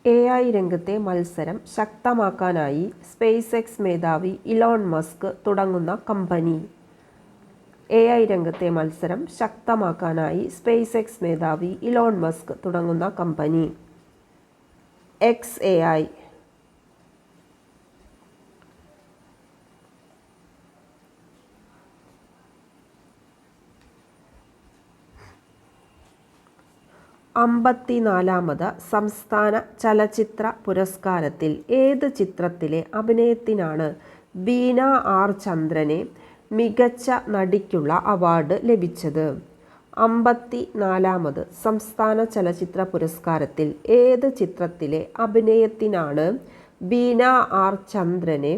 AI രംഗത്തെ മത്സരം ശക്തമാക്കാനായി space X മേധാവി ഇലോൺ മസ്ക് തുടങ്ങുന്ന കമ്പനി. AI രംഗത്തെ മത്സരം ശക്തമാക്കാനായി സ്പേസ് എക്സ് മേധാവി ഇലോൺ മസ്ക് തുടങ്ങുന്ന കമ്പനി XAI. അമ്പത്തിനാലാമത് സംസ്ഥാന ചലച്ചിത്ര പുരസ്കാരത്തിൽ ഏത് ചിത്രത്തിലെ അഭിനയത്തിനാണ് ബീന ആർ ചന്ദ്രന് മികച്ച നടിക്കുള്ള അവാർഡ് ലഭിച്ചത്? അമ്പത്തിനാലാമത് സംസ്ഥാന ചലച്ചിത്ര പുരസ്കാരത്തിൽ ഏത് ചിത്രത്തിലെ അഭിനയത്തിനാണ് ബീന ആർ ചന്ദ്രന്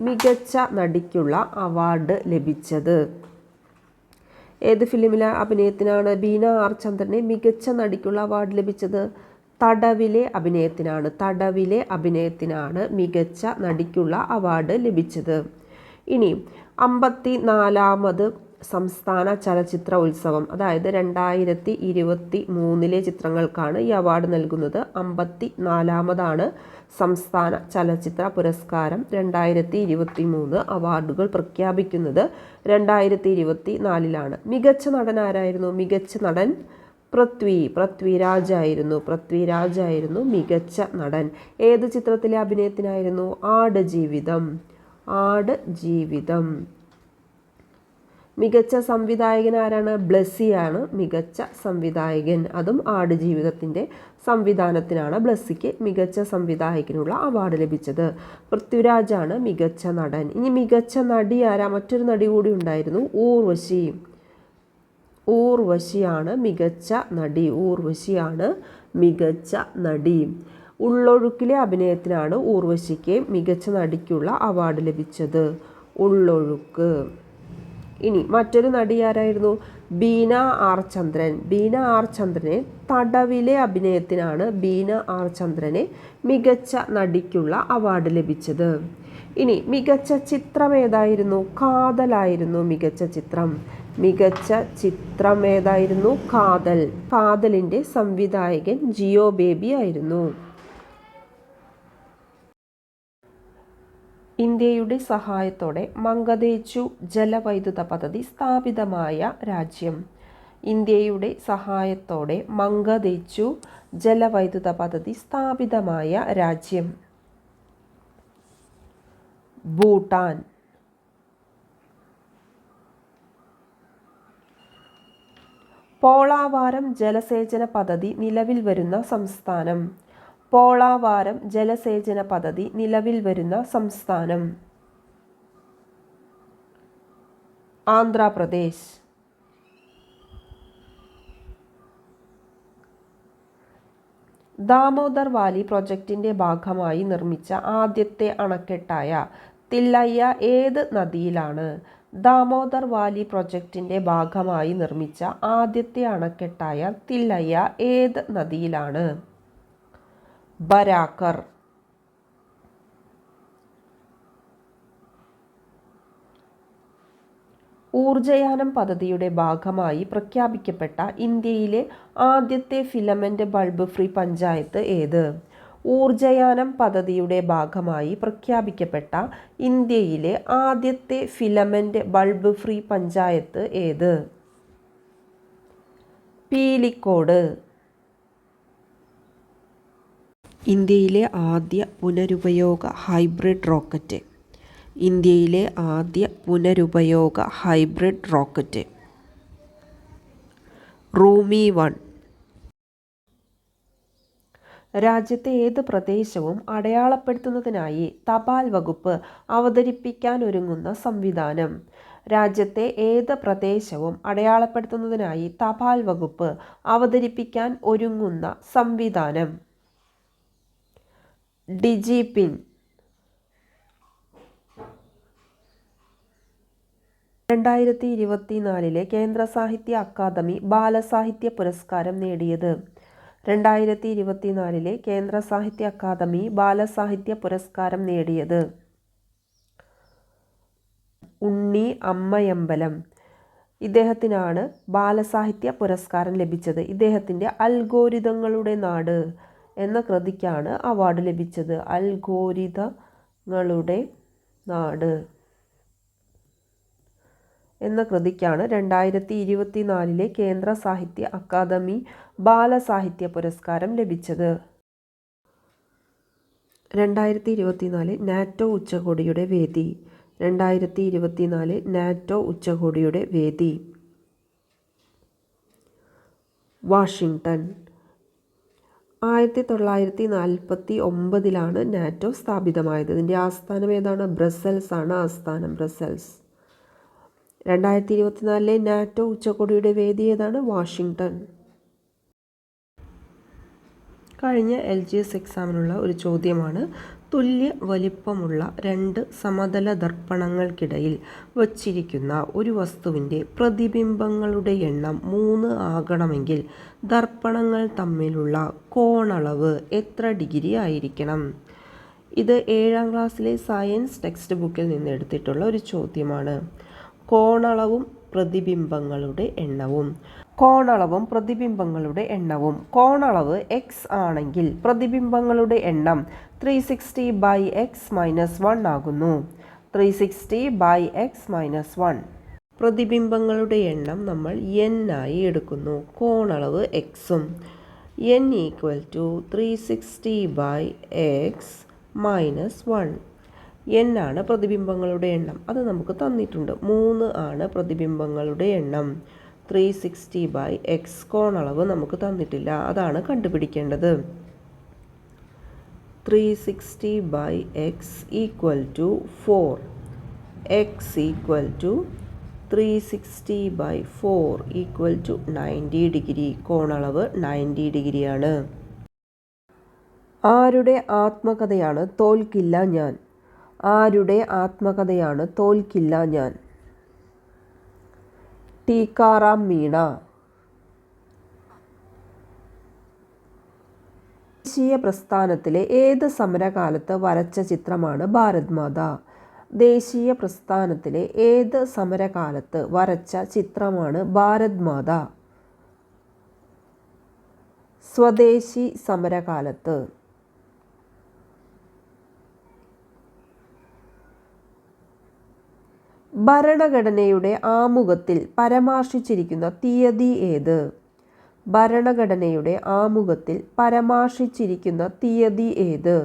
മികച്ച നടിക്കുള്ള അവാർഡ് ലഭിച്ചത്? ഏത് ഫിലിമിലെ അഭിനയത്തിനാണ് ബീന ആർ ചന്ദ്രന് മികച്ച നടിക്കുള്ള അവാർഡ് ലഭിച്ചത്? തടവിലെ അഭിനയത്തിനാണ് മികച്ച നടിക്കുള്ള അവാർഡ് ലഭിച്ചത്. ഇനി 54ാമത് സംസ്ഥാന ചലച്ചിത്ര ഉത്സവം, അതായത് 2023 ചിത്രങ്ങൾക്കാണ് ഈ അവാർഡ് നൽകുന്നത്. 54ാമതാണ് സംസ്ഥാന ചലച്ചിത്ര പുരസ്കാരം. 2023 അവാർഡുകൾ പ്രഖ്യാപിക്കുന്നത് 2024 മികച്ച നടൻ ആരായിരുന്നു? മികച്ച നടൻ പൃഥ്വിരാജായിരുന്നു മികച്ച നടൻ. ഏത് ചിത്രത്തിലെ അഭിനയത്തിനായിരുന്നു? ആടുജീവിതം. മികച്ച സംവിധായകൻ ആരാണ്? ബ്ലെസ്സിയാണ് മികച്ച സംവിധായകൻ. അതും ആടുജീവിതത്തിൻ്റെ സംവിധാനത്തിനാണ് ബ്ലെസ്സിക്ക് മികച്ച സംവിധായകനുള്ള അവാർഡ് ലഭിച്ചത്. പൃഥ്വിരാജാണ് മികച്ച നടൻ. ഇനി മികച്ച നടി ആരാ? മറ്റൊരു നടി കൂടി ഉണ്ടായിരുന്നു, ഊർവശിയാണ് മികച്ച നടി. ഉള്ളൊഴുക്കിലെ അഭിനയത്തിനാണ് ഊർവശിക്ക് മികച്ച നടിക്കുള്ള അവാർഡ് ലഭിച്ചത്. ഉള്ളൊഴുക്ക്. ഇനി മറ്റൊരു നടി ആരായിരുന്നു? ബീന ആർ ചന്ദ്രന് തടവിലെ അഭിനയത്തിനാണ് ബീന ആർ ചന്ദ്രന് മികച്ച നടിക്കുള്ള അവാർഡ് ലഭിച്ചത്. ഇനി മികച്ച ചിത്രം ഏതായിരുന്നു? കാതലായിരുന്നു മികച്ച ചിത്രം ഏതായിരുന്നു? കാതലിൻ്റെ സംവിധായകൻ ജിയോ ബേബി ആയിരുന്നു. ഇന്ത്യയുടെ സഹായത്തോടെ മംഗദേച്ചു ജലവൈദ്യുത പദ്ധതി സ്ഥാപിതമായ രാജ്യം? ഇന്ത്യയുടെ സഹായത്തോടെ മംഗദേച്ചു ജലവൈദ്യുത പദ്ധതി സ്ഥാപിതമായ രാജ്യം? ഭൂട്ടാൻ. പോളാവാരം ജലസേചന പദ്ധതി നിലവിൽ വരുന്ന സംസ്ഥാനം? ആന്ധ്രാപ്രദേശ്. ദാമോദർ വാലി പ്രൊജക്ടിന്റെ ഭാഗമായി നിർമ്മിച്ച ആദ്യത്തെ അണക്കെട്ടായ തില്ലയ്യ ഏത് നദിയിലാണ്? ദാമോദർ വാലി പ്രൊജക്ടിന്റെ ഭാഗമായി നിർമ്മിച്ച ആദ്യത്തെ അണക്കെട്ടായ തില്ലയ്യ ഏത് നദിയിലാണ്? ബരാക്കർ. ഊർജയാനം പദ്ധതിയുടെ ഭാഗമായി പ്രഖ്യാപിക്കപ്പെട്ട ഇന്ത്യയിലെ ആദ്യത്തെ ഫിലമെന്റ് ബൾബ് ഫ്രീ പഞ്ചായത്ത് ഏത്? ഊർജയാനം പദ്ധതിയുടെ ഭാഗമായി പ്രഖ്യാപിക്കപ്പെട്ട ഇന്ത്യയിലെ ആദ്യത്തെ ഫിലമെന്റ് ബൾബ് ഫ്രീ പഞ്ചായത്ത് ഏത്? പീലിക്കോട്. ഇന്ത്യയിലെ ആദ്യ പുനരുപയോഗ ഹൈബ്രിഡ് റോക്കറ്റ് റൂമി 1. രാജ്യത്തെ ഏത് പ്രദേശവും അടയാളപ്പെടുത്തുന്നതിനായി തപാൽ വകുപ്പ് അവതരിപ്പിക്കാനൊരുങ്ങുന്ന സംവിധാനം? രാജ്യത്തെ ഏത് പ്രദേശവും അടയാളപ്പെടുത്തുന്നതിനായി തപാൽ വകുപ്പ് അവതരിപ്പിക്കാൻ ഒരുങ്ങുന്ന സംവിധാനം? ഡിജിപിൻ. 2024 കേന്ദ്ര സാഹിത്യ അക്കാദമി ബാലസാഹിത്യ പുരസ്കാരം നേടിയത്? 2024 കേന്ദ്ര സാഹിത്യ അക്കാദമി ബാലസാഹിത്യ പുരസ്കാരം നേടിയത് ഉണ്ണി അമ്മയമ്പലം. ഇദ്ദേഹത്തിനാണ് ബാലസാഹിത്യ പുരസ്കാരം ലഭിച്ചത്. ഇദ്ദേഹത്തിൻ്റെ അൽഗോരിതങ്ങളുടെ നാട് എന്ന കൃതിക്കാണ് അവാർഡ് ലഭിച്ചത്. അൽഗോരിതങ്ങളുടെ നാട് എന്ന കൃതിക്കാണ് 2024 കേന്ദ്ര സാഹിത്യ അക്കാദമി ബാലസാഹിത്യ പുരസ്കാരം ലഭിച്ചത്. 2024 നാറ്റോ ഉച്ചകോടിയുടെ വേദി. 2024 നാറ്റോ ഉച്ചകോടിയുടെ വേദി വാഷിങ്ടൺ. 1949 നാറ്റോ സ്ഥാപിതമായത്. ഇതിൻ്റെ ആസ്ഥാനം ഏതാണ്? ബ്രസൽസ് ആണ് ആസ്ഥാനം, ബ്രസൽസ്. 2024 നാറ്റോ ഉച്ചകോടിയുടെ വേദി ഏതാണ്? വാഷിങ്ടൺ. കഴിഞ്ഞ LGS എക്സാമിനുള്ള ഒരു ചോദ്യമാണ്. തുല്യ വലിപ്പമുള്ള 2 സമതല ദർപ്പണങ്ങൾക്കിടയിൽ വച്ചിരിക്കുന്ന ഒരു വസ്തുവിൻ്റെ പ്രതിബിംബങ്ങളുടെ എണ്ണം 3 ആകണമെങ്കിൽ ദർപ്പണങ്ങൾ തമ്മിലുള്ള കോണളവ് എത്ര ഡിഗ്രി ആയിരിക്കണം? ഇത് 7ാം ക്ലാസ്സിലെ സയൻസ് ടെക്സ്റ്റ് ബുക്കിൽ നിന്ന് എടുത്തിട്ടുള്ള ഒരു ചോദ്യമാണ്. കോണളവും പ്രതിബിംബങ്ങളുടെ എണ്ണവും. കോണളവും പ്രതിബിംബങ്ങളുടെ എണ്ണവും. കോണളവ് x ആണെങ്കിൽ പ്രതിബിംബങ്ങളുടെ എണ്ണം 360/x-1 ആകുന്നു. 360/x-1. പ്രതിബിംബങ്ങളുടെ എണ്ണം നമ്മൾ n ആയി എടുക്കുന്നു. കോണളവ് x-ഉം. n = 360/x-1. n ആണ് പ്രതിബിംബങ്ങളുടെ എണ്ണം. അത് നമുക്ക് തന്നിട്ടുണ്ട്. 3 ആണ് പ്രതിബിംബങ്ങളുടെ എണ്ണം. 360/x കോണളവ് നമുക്ക് തന്നിട്ടില്ല. അതാണ് കണ്ടുപിടിക്കേണ്ടത്. 360/x = 4. x = 360/4 = 90 degree. കോണളവ് 90 ഡിഗ്രിയാണ്. ആരുടെ ആത്മകഥയാണ് തോൽക്കില്ല ഞാൻ? ആരുടെ ആത്മകഥയാണ് തോൽക്കില്ല ഞാൻ? ടീക്കാറാം മീണ. ദേശീയ പ്രസ്ഥാനത്തിലെ ഏത് സമരകാലത്ത് വരച്ച ചിത്രമാണ് ഭാരത് മാത? ദേശീയ പ്രസ്ഥാനത്തിലെ ഏത് സമരകാലത്ത് വരച്ച ചിത്രമാണ് ഭാരത് മാത? സ്വദേശി സമരകാലത്ത്. ഭരണഘടനയുടെ ആമുഖത്തിൽ പരാമർശിച്ചിരിക്കുന്ന തീയതി ഏത്? ഭരണഘടനയുടെ ആമുഖത്തിൽ പരാമർശിച്ചിരിക്കുന്ന തീയതി ഏത്?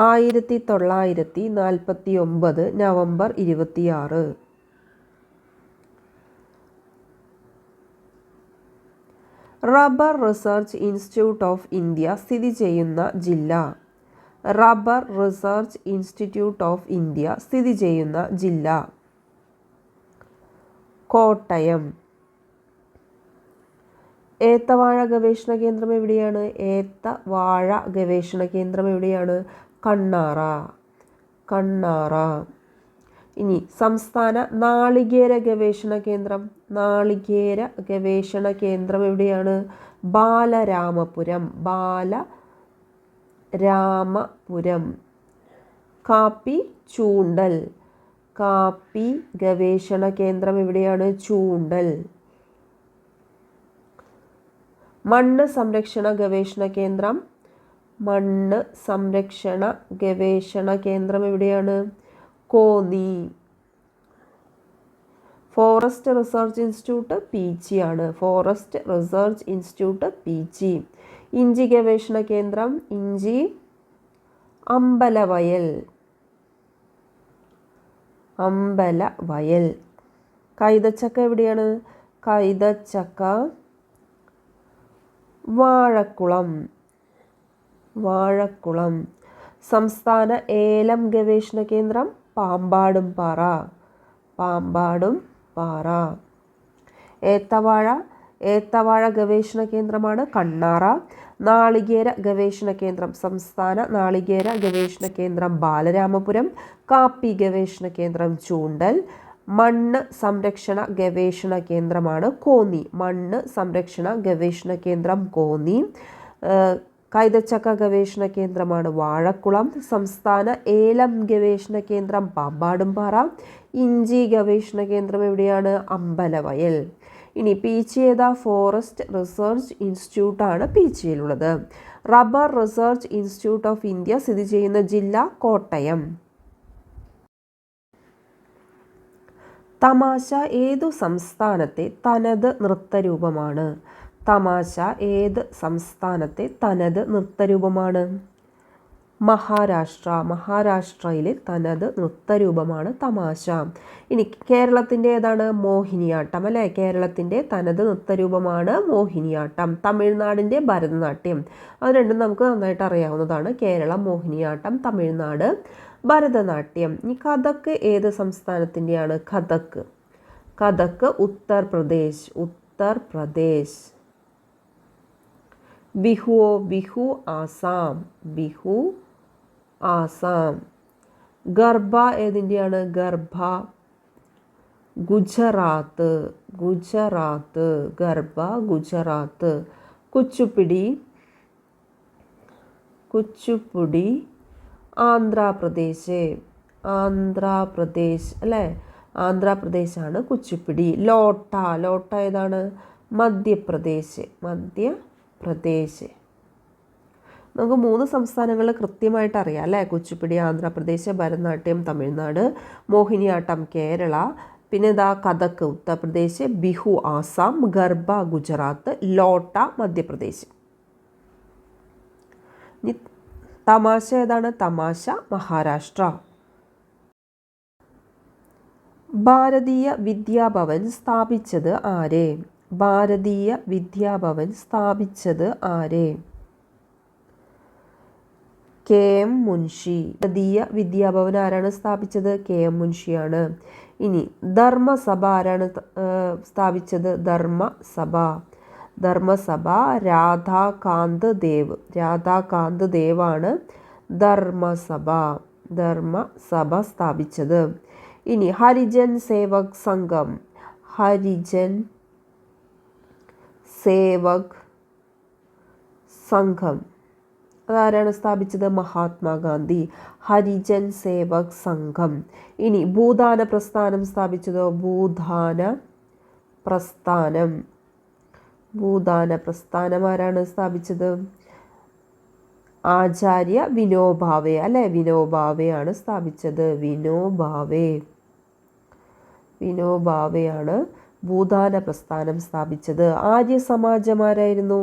1949 November 26. Rubber research institute of India സ്ഥിതി ചെയ്യുന്ന ജില്ല. Rubber research institute of India സ്ഥിതി ചെയ്യുന്ന ജില്ല കോട്ടയം. ഏത്തവാഴ ഗവേഷണ കേന്ദ്രം എവിടെയാണ്? ഏത്തവാഴ ഗവേഷണ കേന്ദ്രം എവിടെയാണ്? കണ്ണാറ. കണ്ണാറ. ഇനി സംസ്ഥാന നാളികേര ഗവേഷണ കേന്ദ്രം. നാളികേര ഗവേഷണ കേന്ദ്രം എവിടെയാണ്? ബാലരാമപുരം. ബാലരാമപുരം. കാപ്പി ചൂണ്ടൽ. കാപ്പി ഗവേഷണ കേന്ദ്രം എവിടെയാണ്? ചൂണ്ടൽ. മണ്ണ് സംരക്ഷണ ഗവേഷണ കേന്ദ്രം. മണ്ണ് സംരക്ഷണ ഗവേഷണ കേന്ദ്രം എവിടെയാണ്? Konni. Forest research institute Peechi ആണ്. Forest research institute Peechi. ഇഞ്ചി ഗവേഷണ കേന്ദ്രം. ഇഞ്ചി അമ്പലവയൽ. അമ്പലവയൽ. കൈതച്ചക്ക എവിടെയാണ്? കൈതച്ചക്ക വാഴക്കുളം. വാഴക്കുളം. സംസ്ഥാന ഏലം ഗവേഷണ കേന്ദ്രം. പാമ്പാടുംപാറ. പാമ്പാടുംപാറ. ഏത്തവാഴ ഗവേഷണ കേന്ദ്രമാണ് കണ്ണാറ. നാളികേര ഗവേഷണ കേന്ദ്രം. സംസ്ഥാന നാളികേര ഗവേഷണ കേന്ദ്രം ബാലരാമപുരം. കാപ്പി ഗവേഷണ കേന്ദ്രം ചൂണ്ടൽ. മണ്ണ് സംരക്ഷണ ഗവേഷണ കേന്ദ്രമാണ് കോന്നി. മണ്ണ് സംരക്ഷണ ഗവേഷണ കേന്ദ്രം കോന്നി. കൈതച്ചക്ക ഗവേഷണ കേന്ദ്രമാണ് വാഴക്കുളം. സംസ്ഥാന ഏലം ഗവേഷണ കേന്ദ്രം പാമ്പാടുംപാറ. ഇഞ്ചി ഗവേഷണ കേന്ദ്രം എവിടെയാണ്? അമ്പലവയൽ. ഇനി പീച്ചിയേത ഫോറസ്റ്റ് റിസർച്ച് ഇൻസ്റ്റിറ്റ്യൂട്ടാണ് പീച്ചിയിലുള്ളത്. Rubber research institute of India സ്ഥിതി ചെയ്യുന്ന ജില്ല കോട്ടയം. തമാശ ഏതു സംസ്ഥാനത്തെ തനത് നൃത്തരൂപമാണ്? തമാശ ഏത് സംസ്ഥാനത്തെ തനത് നൃത്തരൂപമാണ്? മഹാരാഷ്ട്ര. മഹാരാഷ്ട്രയിലെ തനത് നൃത്തരൂപമാണ് തമാശ. ഇനി കേരളത്തിൻ്റെ ഏതാണ്? മോഹിനിയാട്ടം അല്ലേ? കേരളത്തിൻ്റെ തനത് നൃത്തരൂപമാണ് മോഹിനിയാട്ടം. തമിഴ്നാടിൻ്റെ ഭരതനാട്യം. അത് രണ്ടും നമുക്ക് നന്നായിട്ട് അറിയാവുന്നതാണ്. കേരളം മോഹിനിയാട്ടം, തമിഴ്നാട് ഭരതനാട്യം. ഇനി കഥക്ക് ഏത് സംസ്ഥാനത്തിൻ്റെയാണ്? കഥക്ക്. കഥക്ക് ഉത്തർപ്രദേശ്. ഉത്തർപ്രദേശ്. ബിഹുവോ? ബിഹു ആസാം. ബിഹു ആസാം. ഗർഭ ഏതിൻ്റെയാണ്? ഗർഭ ഗുജറാത്ത്. ഗുജറാത്ത്. ഗർഭ ഗുജറാത്ത്. കുച്ചുപ്പിടി. കുച്ചുപ്പുടി ആന്ധ്രാപ്രദേശ്. ആന്ധ്രാപ്രദേശ് അല്ലേ? ആന്ധ്രാപ്രദേശാണ് കുച്ചുപ്പിടി. ലോട്ട. ലോട്ട ഏതാണ്? മധ്യപ്രദേശ്. മധ്യപ്രദേശ്. നമുക്ക് 3 സംസ്ഥാനങ്ങൾ കൃത്യമായിട്ട് അറിയാം അല്ലേ? കുച്ചുപ്പിടി ആന്ധ്രാപ്രദേശ്, ഭരതനാട്യം തമിഴ്നാട്, മോഹിനിയാട്ടം കേരള, പിന്നെ കഥക്ക് ഉത്തർപ്രദേശ്, ബിഹു ആസാം, ഗർഭ ഗുജറാത്ത്, ലോട്ട മധ്യപ്രദേശ്. തമാശ ഏതാണ്? തമാശ മഹാരാഷ്ട്ര. ഭാരതീയ വിദ്യാഭവൻ സ്ഥാപിച്ചത് ആരെ? ഭാരതീയ വിദ്യാഭവൻ സ്ഥാപിച്ചത് ആരെ? K M Munshi. ഭാരതീയ വിദ്യാഭവൻ ആരാണ് സ്ഥാപിച്ചത്? കെ എം മുൻഷിയാണ്. ഇനി ധർമ്മസഭ ആരാണ് സ്ഥാപിച്ചത്? ധർമ്മസഭ. ധർമ്മസഭ രാധാകാന്ത് ദേവ്. രാധാകാന്ത് ദേവാണ് ധർമ്മസഭ. ധർമ്മസഭ സ്ഥാപിച്ചത്. ഇനി ഹരിജൻ സേവക് സംഘം. ഹരിജൻ സേവക് സംഘം അതാരാണ് സ്ഥാപിച്ചത്? മഹാത്മാഗാന്ധി. ഹരിജൻ സേവക് സംഘം. ഇനി ഭൂദാന പ്രസ്ഥാനം സ്ഥാപിച്ചതോ? ഭൂദാന പ്രസ്ഥാനം. ഭൂദാന പ്രസ്ഥാനം ആരാണ് സ്ഥാപിച്ചത്? ആചാര്യ വിനോബാവെ അല്ലെ? വിനോബാവെയാണ് സ്ഥാപിച്ചത്. വിനോബാവെ. വിനോബാവെയാണ് ഭൂദാന പ്രസ്ഥാനം സ്ഥാപിച്ചത്. ആര്യ സമാജം ആരായിരുന്നു?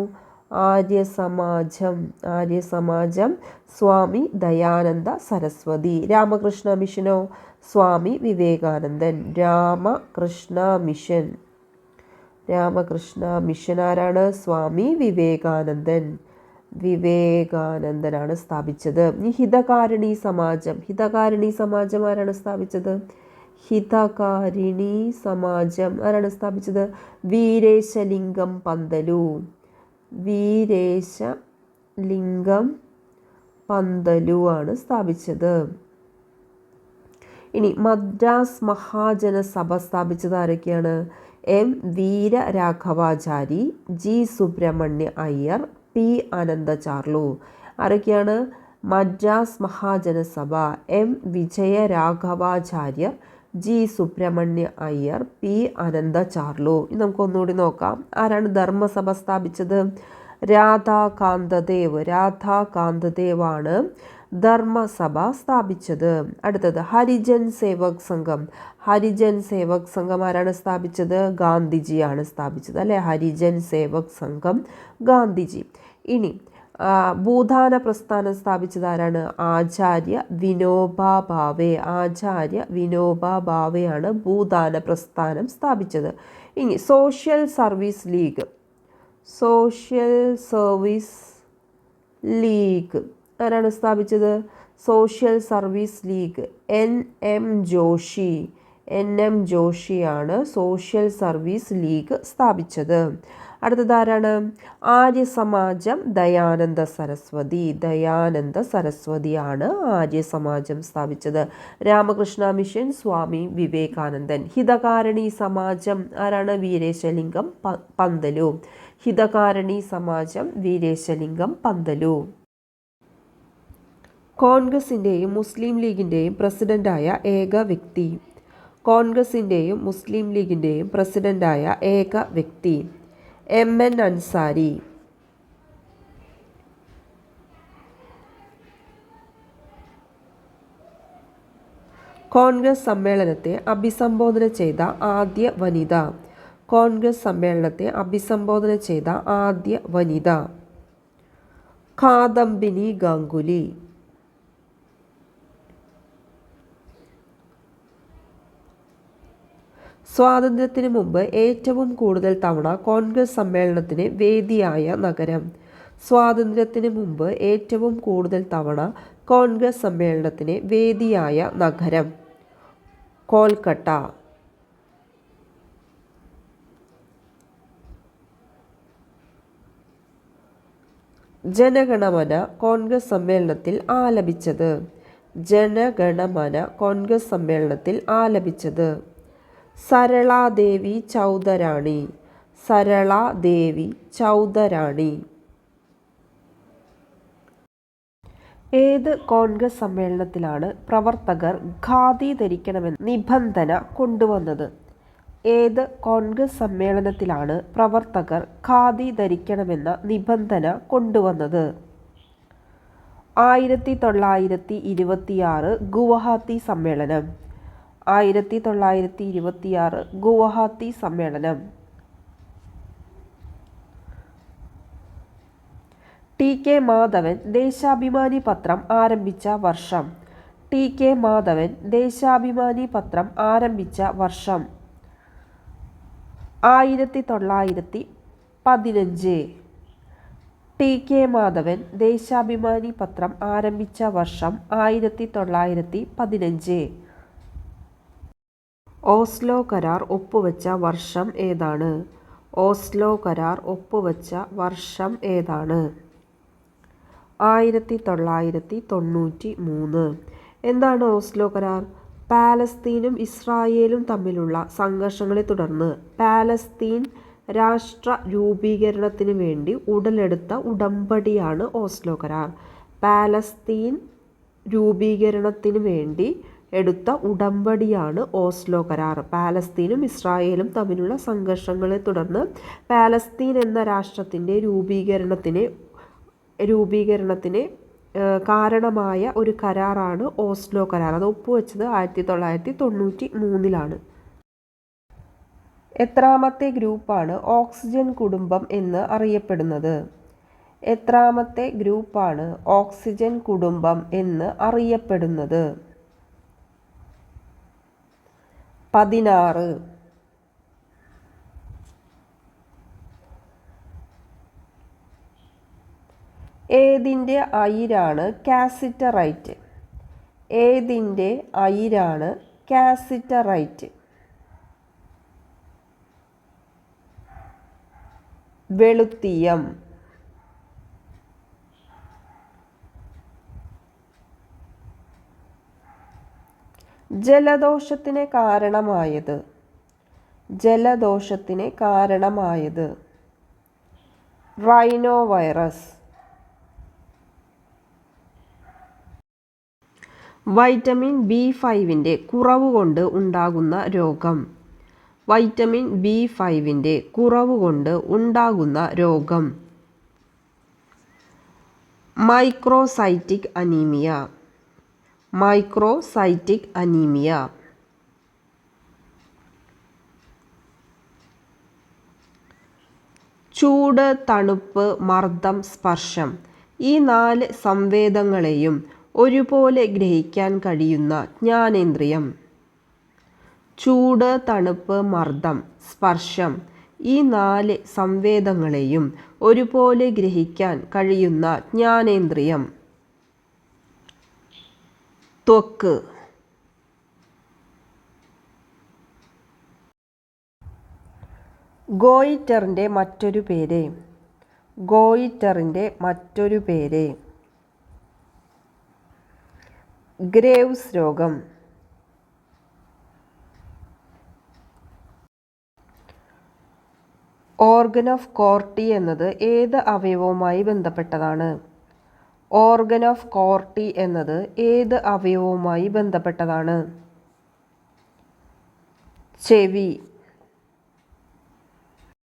ആര്യസമാജം. ആര്യസമാജം സ്വാമി ദയാനന്ദ സരസ്വതി. രാമകൃഷ്ണ മിഷനോ? സ്വാമി വിവേകാനന്ദൻ. രാമകൃഷ്ണ മിഷൻ. രാമകൃഷ്ണ മിഷൻ ആരാണ്? സ്വാമി വിവേകാനന്ദൻ. വിവേകാനന്ദനാണ് സ്ഥാപിച്ചത്. ഈ ഹിതകാരിണി സമാജം. ഹിതകാരിണി സമാജം ആരാണ് സ്ഥാപിച്ചത്? ഹിതകാരിണി സമാജം ആരാണ് സ്ഥാപിച്ചത്? വീരേശലിംഗം പന്തലു. വീരേശലിംഗം പന്തലു ആണ് സ്ഥാപിച്ചത്. ഇനി മദ്രാസ് മഹാജനസഭ സ്ഥാപിച്ചത് ആരൊക്കെയാണ്? M Veeraraghavachari, G Subramania Iyer, P Ananda Charlu. ആരൊക്കെയാണ്? Madras Mahajana Sabha M Vijayaraghavachariar, G Subramania Iyer, P Ananda Charlu. ഇനി നമുക്കൊന്നുകൂടി നോക്കാം. ആരാണ് ധർമ്മസഭ സ്ഥാപിച്ചത്? രാധാകാന്തദേവ്. രാധാകാന്തദേവാണ് ധർമ്മസഭ സ്ഥാപിച്ചത്. അടുത്തത് ഹരിജൻ സേവക് സംഘം. ഹരിജൻ സേവക് സംഘം ആരാണ് സ്ഥാപിച്ചത്? ഗാന്ധിജിയാണ് സ്ഥാപിച്ചത് അല്ലെ? ഹരിജൻ സേവക് സംഘം ഗാന്ധിജി. ഇനി ഭൂദാന പ്രസ്ഥാനം സ്ഥാപിച്ചത് ആരാണ്? ആചാര്യ വിനോബാ ഭാവെ. ആചാര്യ വിനോബാ ഭാവെയാണ് ഭൂദാന പ്രസ്ഥാനം സ്ഥാപിച്ചത്. ഇനി social service league. Social service league ആരാണ് സ്ഥാപിച്ചത്? Social service league N M Joshi. NM ജോഷിയാണ് സോഷ്യൽ സർവീസ് ലീഗ് സ്ഥാപിച്ചത്. അടുത്തതാരാണ്? ആര്യസമാജം ദയാനന്ദ സരസ്വതിയാണ് ആര്യസമാജം സ്ഥാപിച്ചത്. രാമകൃഷ്ണ മിഷൻ സ്വാമി വിവേകാനന്ദൻ. ഹിതകാരണി സമാജം ആരാണ്? വീരേശലിംഗം പന്തലു. ഹിതകാരണി സമാജം വീരേശലിംഗം പന്തലു. കോൺഗ്രസിൻ്റെയും മുസ്ലിം ലീഗിൻ്റെയും പ്രസിഡന്റായ ഏക വ്യക്തി. കോൺഗ്രസിൻ്റെയും മുസ്ലിം ലീഗിൻ്റെയും പ്രസിഡന്റായ ഏക വ്യക്തി MN അൻസാരി. കോൺഗ്രസ് സമ്മേളനത്തെ അഭിസംബോധന ചെയ്ത ആദ്യ വനിത. കോൺഗ്രസ് സമ്മേളനത്തെ അഭിസംബോധന ചെയ്ത ആദ്യ വനിത കാദംബിനി ഗാംഗുലി. സ്വാതന്ത്ര്യത്തിന് മുമ്പ് ഏറ്റവും കൂടുതൽ തവണ കോൺഗ്രസ് സമ്മേളനത്തിന് വേദിയായ നഗരം. സ്വാതന്ത്ര്യത്തിന് മുമ്പ് ഏറ്റവും കൂടുതൽ തവണ കോൺഗ്രസ് സമ്മേളനത്തിന് വേദിയായ നഗരം കോൽക്കട്ട. ജനഗണമന കോൺഗ്രസ് സമ്മേളനത്തിൽ ആലപിച്ചത്. ജനഗണമന കോൺഗ്രസ് സമ്മേളനത്തിൽ ആലപിച്ചത് സരളാദേവി ചൗധരാണി. സരളാദേവി ചൗധരാണി. ഏത് കോൺഗ്രസ് സമ്മേളനത്തിലാണ് പ്രവർത്തകർ ഖാദി ധരിക്കണമെന്ന നിബന്ധന കൊണ്ടുവന്നത്? ഏത് കോൺഗ്രസ് സമ്മേളനത്തിലാണ് പ്രവർത്തകർ ഖാദി ധരിക്കണമെന്ന നിബന്ധന കൊണ്ടുവന്നത്? 1926 ഗുവാഹത്തി സമ്മേളനം. 1926 ഗുവാഹത്തി സമ്മേളനം. TK മാധവൻ ദേശാഭിമാനി പത്രം ആരംഭിച്ച വർഷം. TK മാധവൻ ദേശാഭിമാനി പത്രം ആരംഭിച്ച വർഷം 1915. TK മാധവൻ ദേശാഭിമാനി പത്രം ആരംഭിച്ച വർഷം 1915. ഓസ്ലോ കരാർ ഒപ്പുവെച്ച വർഷം ഏതാണ്? ഓസ്ലോ കരാർ ഒപ്പുവെച്ച വർഷം ഏതാണ്? 1993. എന്താണ് ഓസ്ലോ കരാർ? പാലസ്തീനും ഇസ്രായേലും തമ്മിലുള്ള സംഘർഷങ്ങളെ തുടർന്ന് പാലസ്തീൻ രാഷ്ട്ര രൂപീകരണത്തിന് വേണ്ടി ഉടലെടുത്ത ഉടമ്പടിയാണ് ഓസ്ലോ കരാർ. പാലസ്തീൻ രൂപീകരണത്തിന് വേണ്ടി എടുത്ത ഉടമ്പടിയാണ് ഓസ്ലോ കരാർ. പാലസ്തീനും ഇസ്രായേലും തമ്മിലുള്ള സംഘർഷങ്ങളെ തുടർന്ന് പാലസ്തീൻ എന്ന രാഷ്ട്രത്തിൻ്റെ രൂപീകരണത്തിന് കാരണമായ ഒരു കരാറാണ് ഓസ്ലോ കരാർ. അത് ഒപ്പുവെച്ചത് 1993. എത്രാമത്തെ ഗ്രൂപ്പാണ് ഓക്സിജൻ കുടുംബം എന്ന് അറിയപ്പെടുന്നത്? എത്രാമത്തെ ഗ്രൂപ്പാണ് ഓക്സിജൻ കുടുംബം എന്ന് അറിയപ്പെടുന്നത്? 16. ഏതിൻ്റെ അയിരാണ് കാസിറ്ററൈറ്റ്? ഏതിൻ്റെ അയിരാണ് കാസിറ്ററൈറ്റ്? വെളുത്തീയം. ജലദോഷത്തിന് കാരണമായത്? ജലദോഷത്തിന് കാരണമായത് റൈനോ വൈറസ്. വൈറ്റമിൻ B5ൻ്റെ കുറവ് കൊണ്ട് ഉണ്ടാകുന്ന രോഗം. വൈറ്റമിൻ B5ൻ്റെ കുറവ് കൊണ്ട് ഉണ്ടാകുന്ന രോഗം മൈക്രോസൈറ്റിക് അനീമിയ. Microcytic anaemia. ചൂട്, തണുപ്പ്, മർദ്ദം, സ്പർശം ഈ 4 സംവേദങ്ങളെയും ഒരുപോലെ ഗ്രഹിക്കാൻ കഴിയുന്ന ജ്ഞാനേന്ദ്രിയം. ചൂട്, തണുപ്പ്, മർദ്ദം, സ്പർശം ഈ 4 സംവേദങ്ങളെയും ഒരുപോലെ ഗ്രഹിക്കാൻ കഴിയുന്ന ജ്ഞാനേന്ദ്രിയം ത്വക്ക്. ഗോയിറ്ററിൻ്റെ മറ്റൊരു പേര്. ഗോയിറ്ററിൻ്റെ മറ്റൊരു പേര് ഗ്രേവ്സ് രോഗം. ഓർഗൻ ഓഫ് കോർട്ടി എന്നത് ഏത് അവയവവുമായി ബന്ധപ്പെട്ടതാണ്? ഓർഗൻ ഓഫ് കോർട്ടി എന്നത് ഏത് അവയവവുമായി ബന്ധപ്പെട്ടതാണ്? ചെവി.